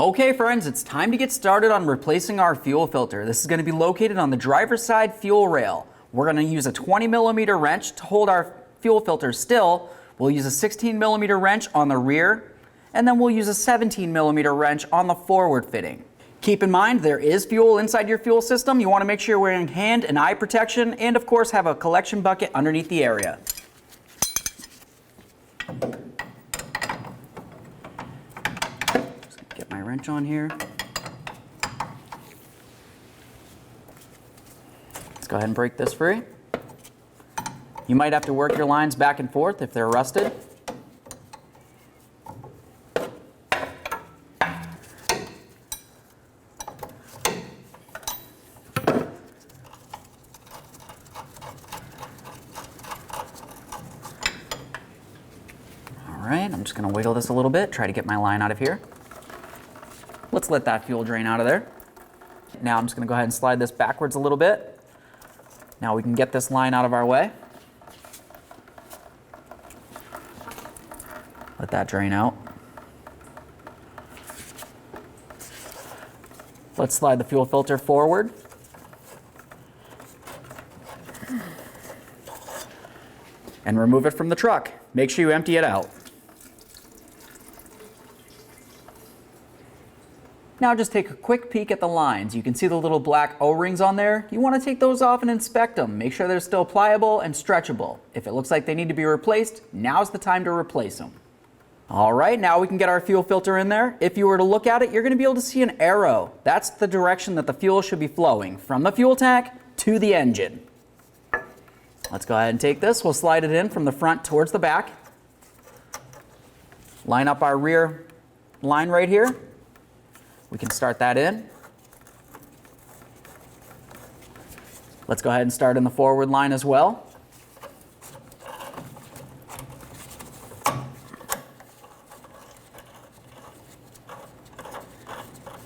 Okay friends, it's time to get started on replacing our fuel filter. This is going to be located on the driver's side fuel rail. We're going to use a 20mm wrench to hold our fuel filter still. We'll use a 16mm wrench on the rear, and then we'll use a 17mm wrench on the forward fitting. Keep in mind there is fuel inside your fuel system. You want to make sure you're wearing hand and eye protection, and of course have a collection bucket underneath the area. Get my wrench on here. Let's go ahead and break this free. You might have to work your lines back and forth if they're rusted. All right, I'm just going to wiggle this a little bit, try to get my line out of here. Let's let that fuel drain out of there. Now I'm just going to go ahead and slide this backwards a little bit. Now we can get this line out of our way. Let that drain out. Let's slide the fuel filter forward. And remove it from the truck. Make sure you empty it out. Now just take a quick peek at the lines. You can see the little black O-rings on there. You want to take those off and inspect them. Make sure they're still pliable and stretchable. If it looks like they need to be replaced, now's the time to replace them. All right, now we can get our fuel filter in there. If you were to look at it, you're going to be able to see an arrow. That's the direction that the fuel should be flowing, from the fuel tank to the engine. Let's go ahead and take this. We'll slide it in from the front towards the back. Line up our rear line right here. We can start that in. Let's go ahead and start in the forward line as well.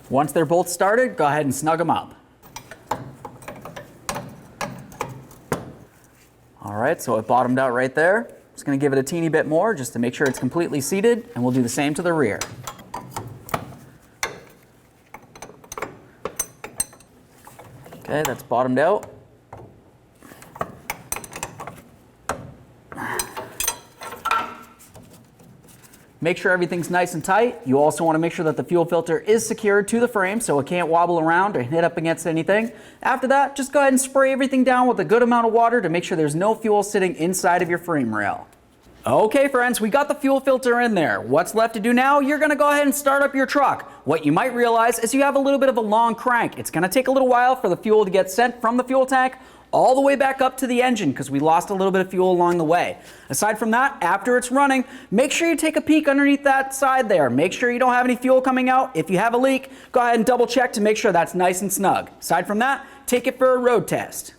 Once they're both started, go ahead and snug them up. All right, so it bottomed out right there. Just going to give it a teeny bit more just to make sure it's completely seated, and we'll do the same to the rear. Okay, that's bottomed out. Make sure everything's nice and tight. You also want to make sure that the fuel filter is secured to the frame so it can't wobble around or hit up against anything. After that, just go ahead and spray everything down with a good amount of water to make sure there's no fuel sitting inside of your frame rail. Okay friends, we got the fuel filter in there. What's left to do now? You're going to go ahead and start up your truck. What you might realize is you have a little bit of a long crank. It's going to take a little while for the fuel to get sent from the fuel tank all the way back up to the engine because we lost a little bit of fuel along the way. Aside from that, after it's running, make sure you take a peek underneath that side there. Make sure you don't have any fuel coming out. If you have a leak, go ahead and double check to make sure that's nice and snug. Aside from that, take it for a road test.